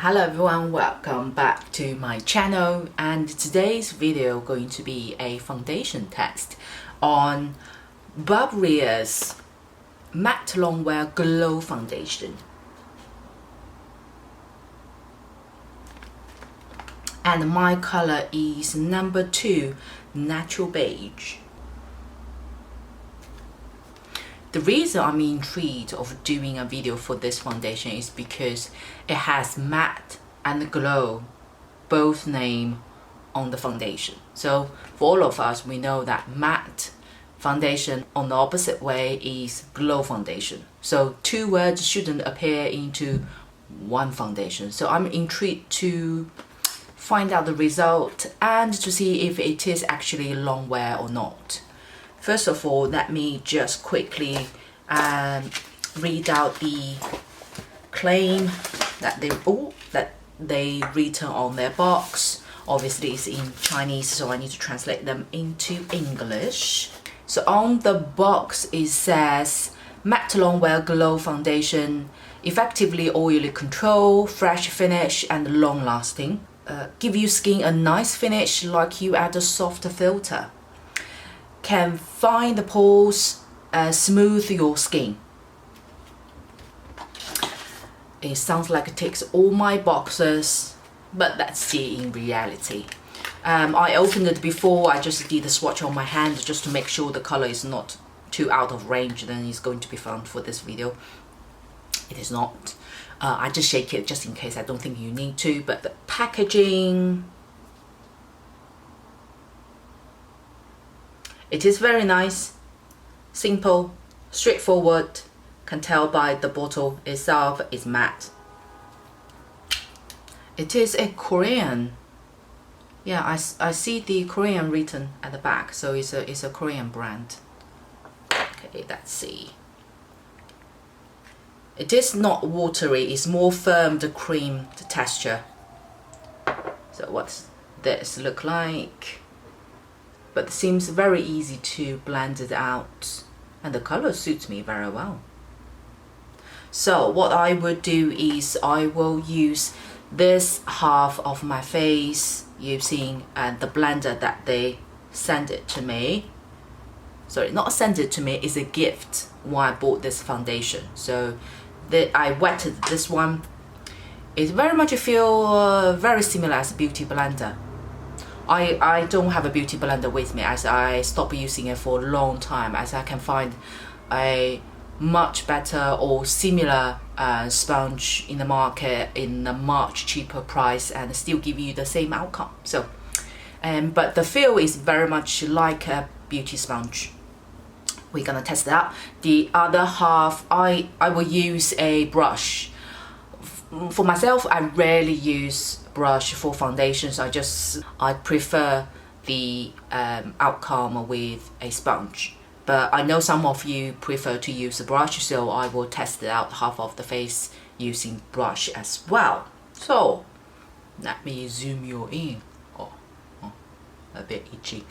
Hello everyone, welcome back to my channel, and today's video going to be a foundation test on Babrea's Matte Longwear Glow Foundation. And my color is number 2, Natural Beige. The reason I'm intrigued of doing a video for this foundation is because it has matte and glow, both name on the foundation. So for all of us, we know that matte foundation on the opposite way is glow foundation. So two words shouldn't appear into one foundation. So I'm intrigued to find out the result and to see if it is actually long wear or not. First of all, let me just quickly read out the claim that they written on their box. Obviously it's in Chinese, so I need to translate them into English. So on the box it says Matte Longwear Glow Foundation, effectively oily control, fresh finish and long lasting. Give your skin a nice finish like you add a soft filter. Can find the pores, smooth your skin. It sounds like it ticks all my boxes, but let's see in reality. I opened it before, I just did a swatch on my hand just to make sure the color is not too out of range, then it's going to be fun for this video. It is not. I just shake it just in case, I don't think you need to, but the packaging, it is very nice, simple, straightforward. Can tell by the bottle itself is matte. It is a Korean. Yeah, I see the Korean written at the back, so it's a Korean brand. Okay, let's see. It is not watery, it's more firm, the cream, the texture. So what's this look like? But it seems very easy to blend it out, and the color suits me very well. So what I would do is I will use this half of my face using the blender that they sent it to me. Sorry, not sent it to me, it's a gift when I bought this foundation. So I wetted this one. It very much feel very similar as a beauty blender. I don't have a beauty blender with me as I stopped using it for a long time, as I can find a much better or similar sponge in the market in a much cheaper price and still give you the same outcome. So but the feel is very much like a beauty sponge. We're gonna test it out. The other half I will use a brush. For myself, I rarely use brush for foundations. I prefer the outcome with a sponge. But I know some of you prefer to use a brush, so I will test it out half of the face using brush as well. So let me zoom you in. Oh, a bit itchy.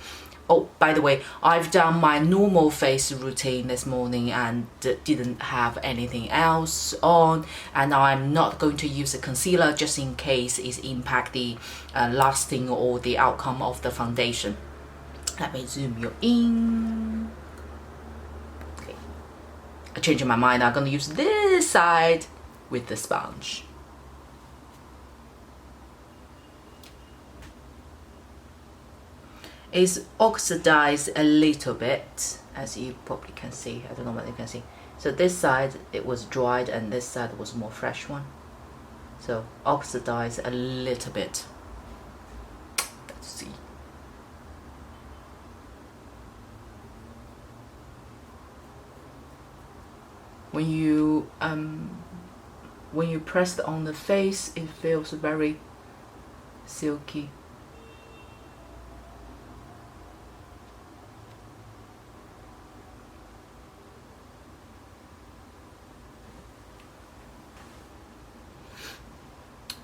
Oh, by the way, I've done my normal face routine this morning and didn't have anything else on, and I'm not going to use a concealer just in case it impact the lasting or the outcome of the foundation. Let me zoom you in. Okay, I changed my mind. I'm going to use this side with the sponge. It's oxidized a little bit, as you probably can see. I don't know whether you can see. So this side it was dried and this side was more fresh one. So oxidized a little bit. Let's see. When you press it on the face, it feels very silky.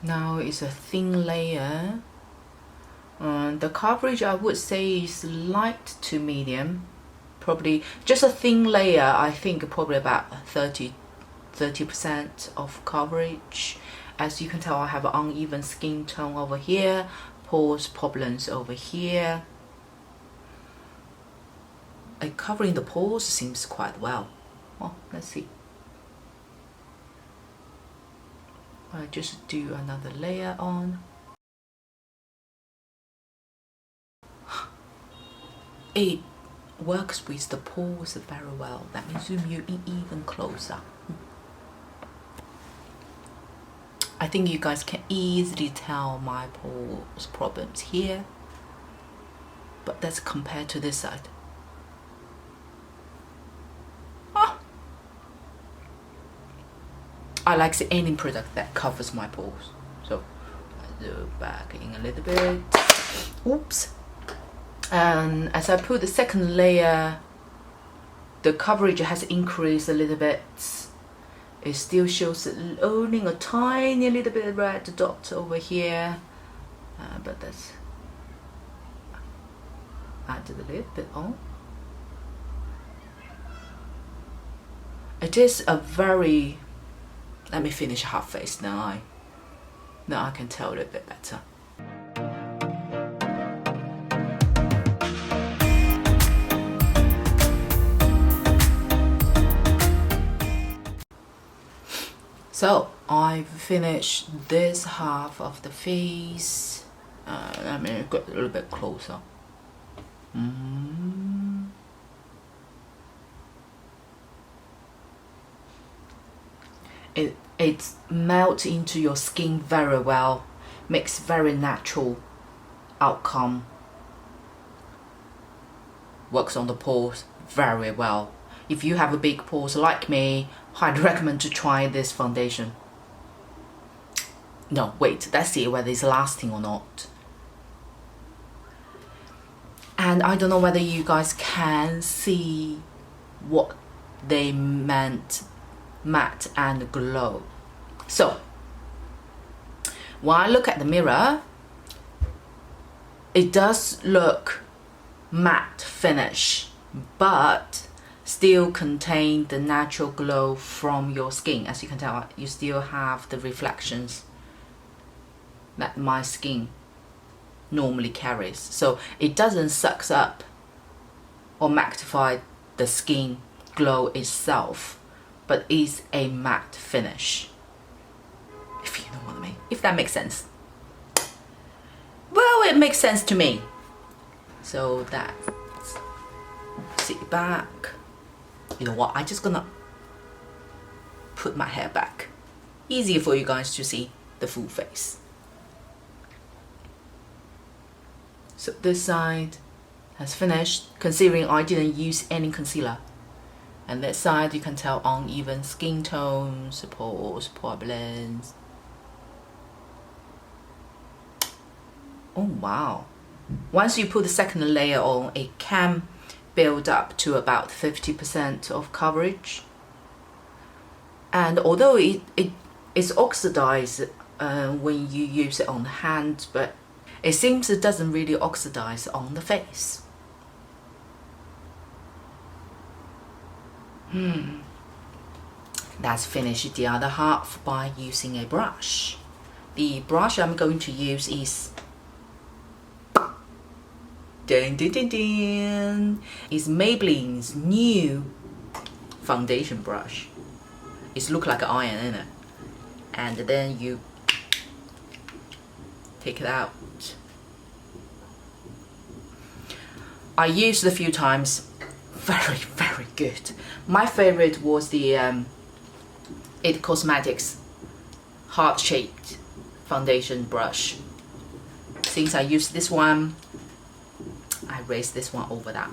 Now it's a thin layer. The coverage I would say is light to medium. Probably just a thin layer, I think probably about 30% of coverage. As you can tell, I have uneven skin tone over here, pores problems over here. Covering the pores seems quite well. Well, let's see. I just do another layer on. It works with the pores very well. Let me zoom you in even closer. I think you guys can easily tell my pores problems here, but that's compared to this side. I like any product that covers my pores. So I do back in a little bit. Oops. And as I put the second layer, the coverage has increased a little bit. It still shows only a tiny little bit of red dot over here, but that's added a little bit on. It is a very, let me finish half face now. Now I can tell a little bit better. So I've finished this half of the face. Let me get a little bit closer. It melts into your skin very well, makes very natural outcome. Works on the pores very well. If you have a big pores like me, I'd recommend to try this foundation. No, wait, let's see whether it's lasting or not. And I don't know whether you guys can see what they meant matte and glow. So when I look at the mirror, it does look matte finish, but still contain the natural glow from your skin. As you can tell, you still have the reflections that my skin normally carries. So it doesn't suck up or magnify the skin glow itself, but is a matte finish, if you know what I mean, if that makes sense. Well, it makes sense to me. So that's, sit back. You know what, I'm just gonna put my hair back. Easier for you guys to see the full face. So this side has finished, considering I didn't use any concealer. And this side you can tell uneven skin tones, pores, problems. Oh wow. Once you put the second layer on, it can build up to about 50% of coverage. And although it is oxidized when you use it on the hand, but it seems it doesn't really oxidize on the face. Let's finish the other half by using a brush. The brush I'm going to use is dun, dun, dun, dun, is Maybelline's new foundation brush. It looks like an iron, isn't it? And then you take it out. I used it a few times. Very, very good. My favorite was the It Cosmetics heart-shaped foundation brush. Since I used this one, I raised this one over that.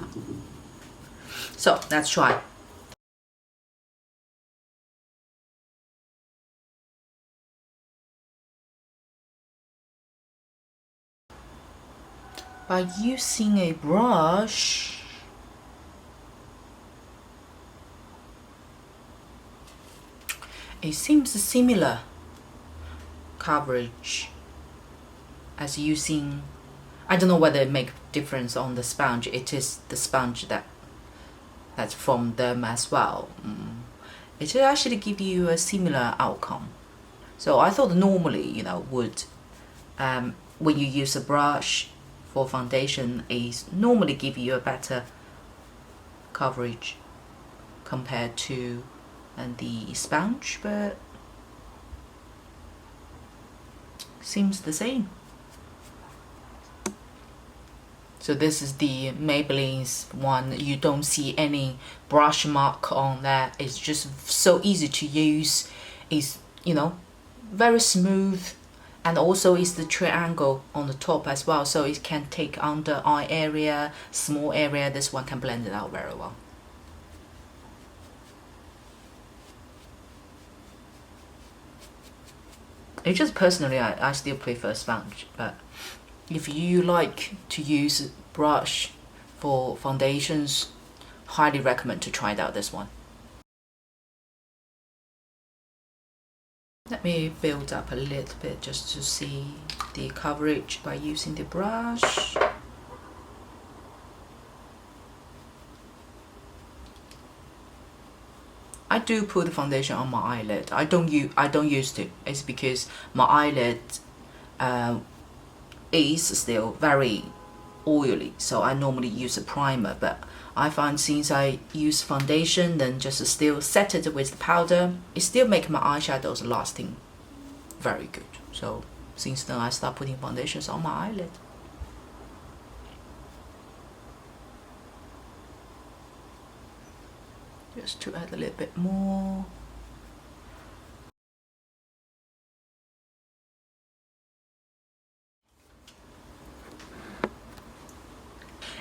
So let's try. By using a brush, it seems similar coverage as using, I don't know whether it makes difference on the sponge. It is the sponge that's from them as well. It will actually give you a similar outcome. So I thought normally, you know, would when you use a brush for foundation, is normally give you a better coverage compared to the sponge, but seems the same. So this is the Maybelline's one. You don't see any brush mark on that. It's just so easy to use. It's, you know, very smooth, and also it's the triangle on the top as well, so it can take under eye area, small area. This one can blend it out very well. It's just personally, I still prefer sponge, but if you like to use brush for foundations, highly recommend to try out this one. Let me build up a little bit just to see the coverage by using the brush. I do put the foundation on my eyelid. I don't use it. It's because my eyelid is still very oily, so I normally use a primer. But I find since I use foundation, then just still set it with the powder, it still makes my eyeshadows lasting very good. So since then I start putting foundations on my eyelid. Just to add a little bit more.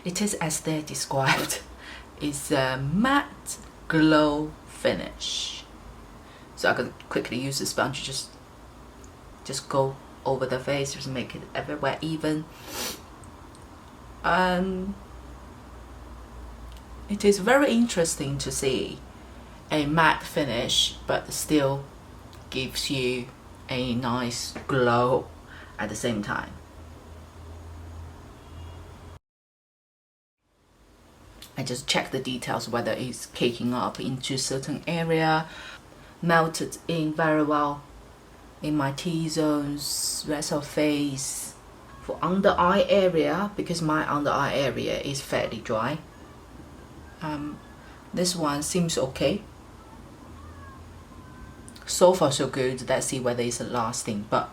It is as they described. It's a matte glow finish. So I can quickly use the sponge, just go over the face, just make it everywhere even. It is very interesting to see a matte finish, but still gives you a nice glow at the same time. I just check the details, whether it's caking up into certain area, melted in very well in my T-zones, rest of face. For under eye area, because my under eye area is fairly dry, this one seems okay. So far so good. Let's see whether it's lasting, but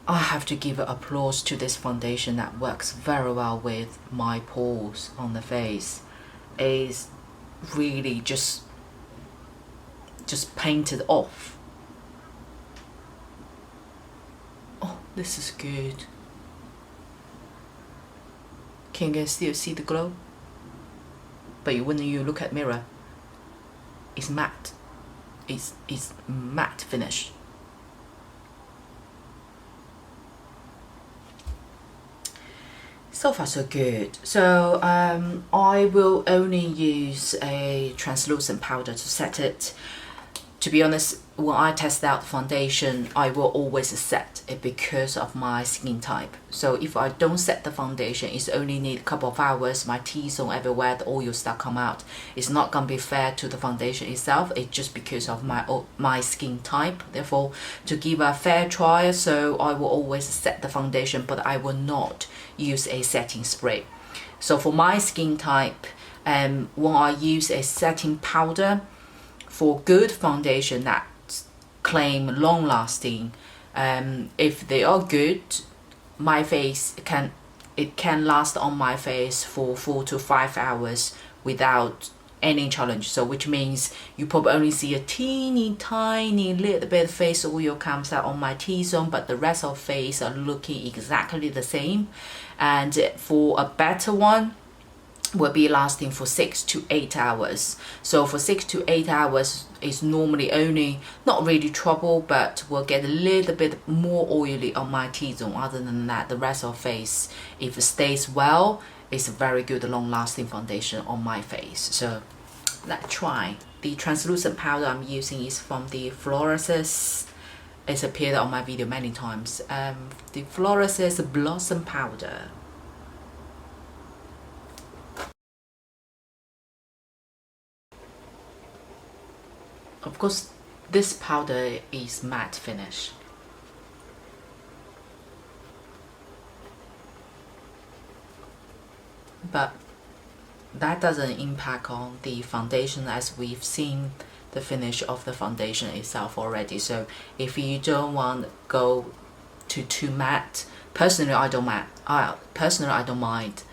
I have to give applause to this foundation that works very well with my pores on the face. It's really just painted off. Oh, this is good. Can you guys still see the glow? But when you look at mirror, it's matte. It's matte finish. So far so good. So I will only use a translucent powder to set it. To be honest, when I test out the foundation, I will always set it because of my skin type. So if I don't set the foundation, it's only need a couple of hours, my T-zone everywhere, the oil start come out. It's not gonna be fair to the foundation itself. It's just because of my skin type. Therefore, to give a fair try, so I will always set the foundation, but I will not use a setting spray. So for my skin type, when I use a setting powder, for good foundation that claim long lasting, if they are good, my face can last on my face for 4 to 5 hours without any challenge. So which means you probably only see a teeny tiny little bit of face oil comes out on my T-zone, but the rest of face are looking exactly the same. And for a better one, will be lasting for 6 to 8 hours. So for 6 to 8 hours is normally only not really trouble, but will get a little bit more oily on my T-zone. Other than that, the rest of face, if it stays well, it's a very good long lasting foundation on my face. So let's try. The translucent powder I'm using is from the FLORASIS. It's appeared on my video many times. The FLORASIS Blossom Powder. Of course, this powder is matte finish. But that doesn't impact on the foundation, as we've seen the finish of the foundation itself already. So if you don't want to go to too matte, personally I don't mind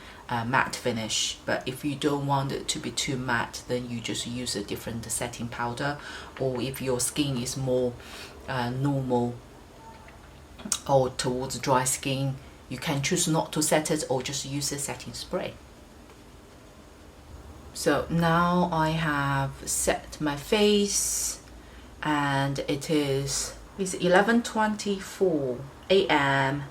matte finish, but if you don't want it to be too matte, then you just use a different setting powder. Or if your skin is more normal or towards dry skin, you can choose not to set it or just use a setting spray. So now I have set my face, and it's 11:24 a.m.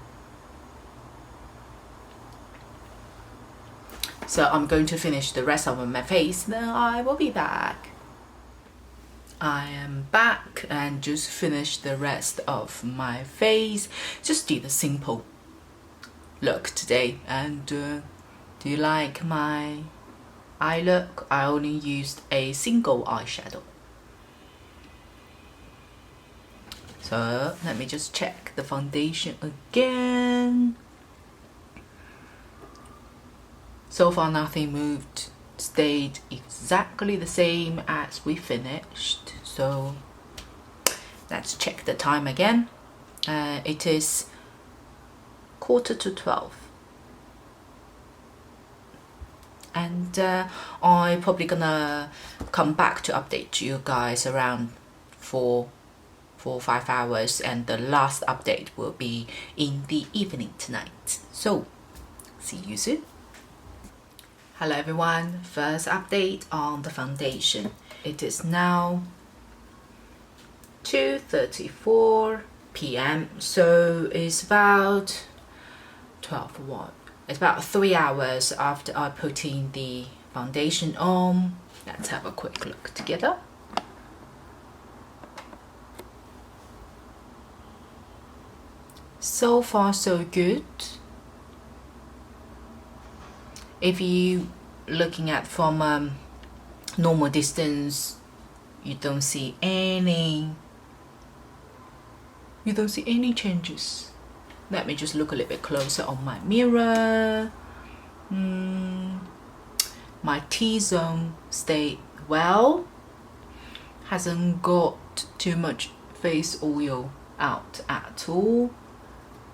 So I'm going to finish the rest of my face, then I will be back. I am back and just finished the rest of my face. Just did a simple look today. And do you like my eye look? I only used a single eyeshadow. So let me just check the foundation again. So far nothing moved, stayed exactly the same as we finished. So let's check the time again. It is 11:45. And I'm probably gonna come back to update you guys around 4 or 5 hours, and the last update will be in the evening tonight. So see you soon. Hello everyone, first update on the foundation. It is now 2:34 p.m. so it's about 12:01. It's about 3 hours after I put in the foundation on. Let's have a quick look together. So far so good. If you looking at from normal distance, you don't see any changes. Let me just look a little bit closer on my mirror. My T-zone stayed well, hasn't got too much face oil out at all.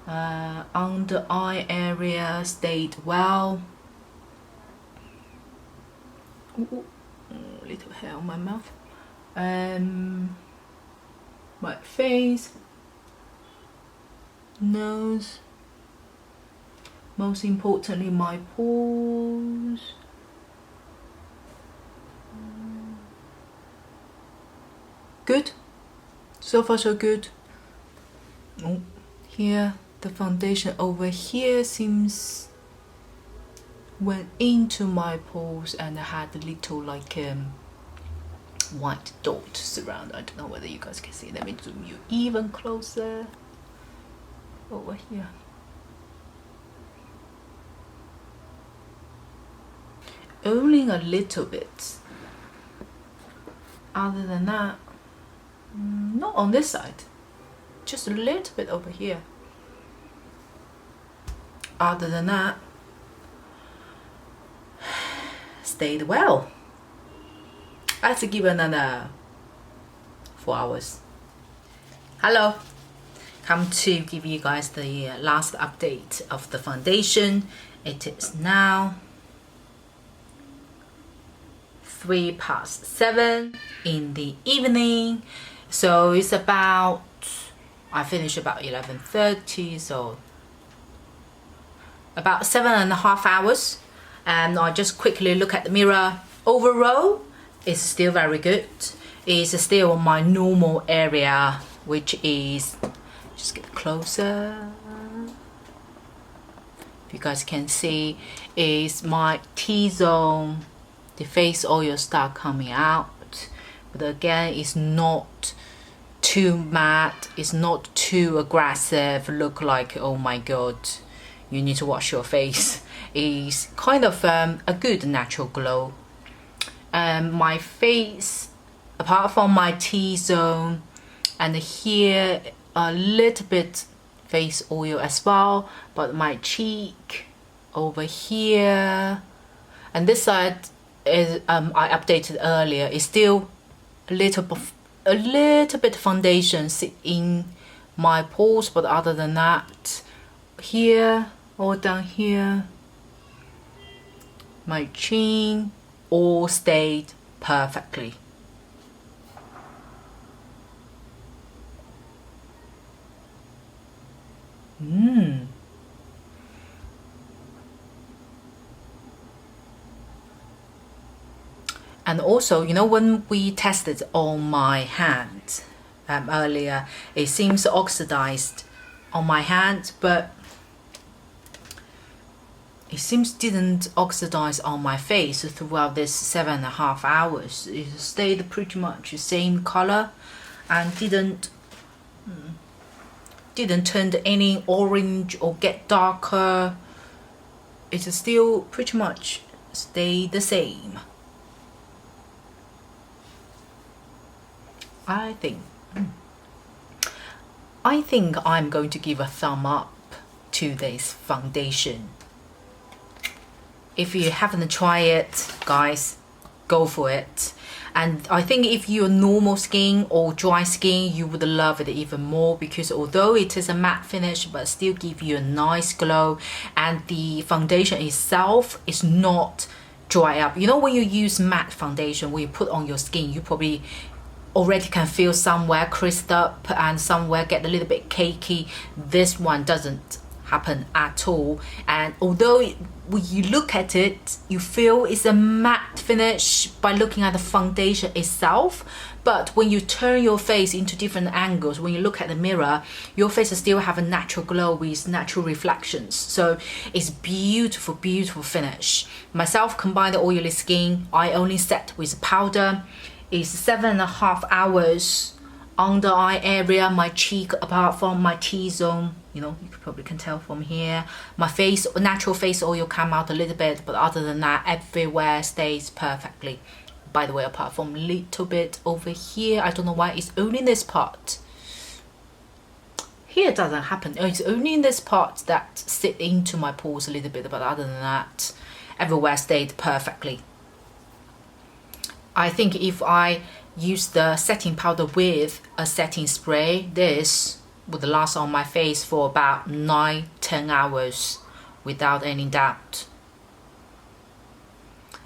Under eye area stayed well. Ooh, little hair on my mouth. My face, nose, most importantly my pores. Good, so far so good. Oh, here the foundation over here seems went into my pores and I had a little like white dots around. I don't know whether you guys can see. Let me zoom you even closer over here. Only a little bit. Other than that, not on this side, just a little bit over here. Other than that, stayed well. I have to give another 4 hours. Hello, come to give you guys the last update of the foundation. It is now 7:03 in the evening, so it's about, I finished about 11:30, so about 7.5 hours. And I just quickly look at the mirror. Overall, it's still very good. It's still on my normal area, which is, just get closer. If you guys can see, is my T-zone. The face oil start coming out, but again, it's not too matte. It's not too aggressive. Look like, oh my god, you need to wash your face. Is kind of a good natural glow. My face, apart from my T-zone, and here a little bit face oil as well, but my cheek over here, and this side is I updated earlier, is still a little bit foundation sit in my pores, but other than that, here, all down here, my chin, all stayed perfectly. And also, you know, when we tested on my hand earlier, it seems oxidized on my hand, but it seems didn't oxidize on my face throughout this 7.5 hours. It stayed pretty much the same color and didn't turn any orange or get darker. It's still pretty much stay the same. I think I'm going to give a thumb up to this foundation. If you haven't tried it, guys, go for it. And I think if you're normal skin or dry skin, you would love it even more, because although it is a matte finish, but still give you a nice glow, and the foundation itself is not dry up. You know, when you use matte foundation, when you put on your skin, you probably already can feel somewhere crisped up and somewhere get a little bit cakey. This one doesn't happen at all, and although when you look at it, you feel it's a matte finish by looking at the foundation itself, but when you turn your face into different angles, when you look at the mirror, your face still have a natural glow with natural reflections. So it's beautiful, beautiful finish. Myself, combined oily skin, I only set with powder. It's 7.5 hours under eye area, my cheek, apart from my T-zone, you know, you probably can tell from here. My face, natural face oil come out a little bit, but other than that, everywhere stays perfectly. By the way, apart from a little bit over here, I don't know why it's only in this part. Here it doesn't happen. It's only in this part that sit into my pores a little bit, but other than that, everywhere stayed perfectly. I think if I use the setting powder with a setting spray, this would last on my face for about 9-10 hours without any doubt.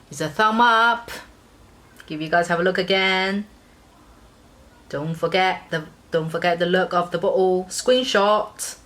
It's a thumb up. Give you guys have a look again. Don't forget the look of the bottle. Screenshot.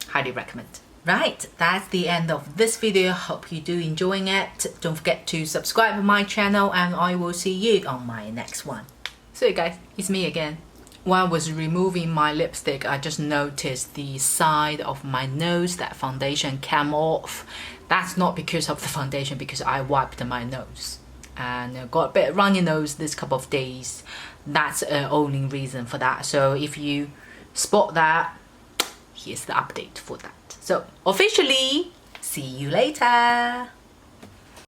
Highly recommend. Right, that's the end of this video. Hope you do enjoying it. Don't forget to subscribe to my channel, and I will see you on my next one. So guys, it's me again. While I was removing my lipstick, I just noticed the side of my nose, that foundation came off. That's not because of the foundation, because I wiped my nose and got a bit runny nose this couple of days. That's the only reason for that. So if you spot that, here's the update for that. So officially, see you later.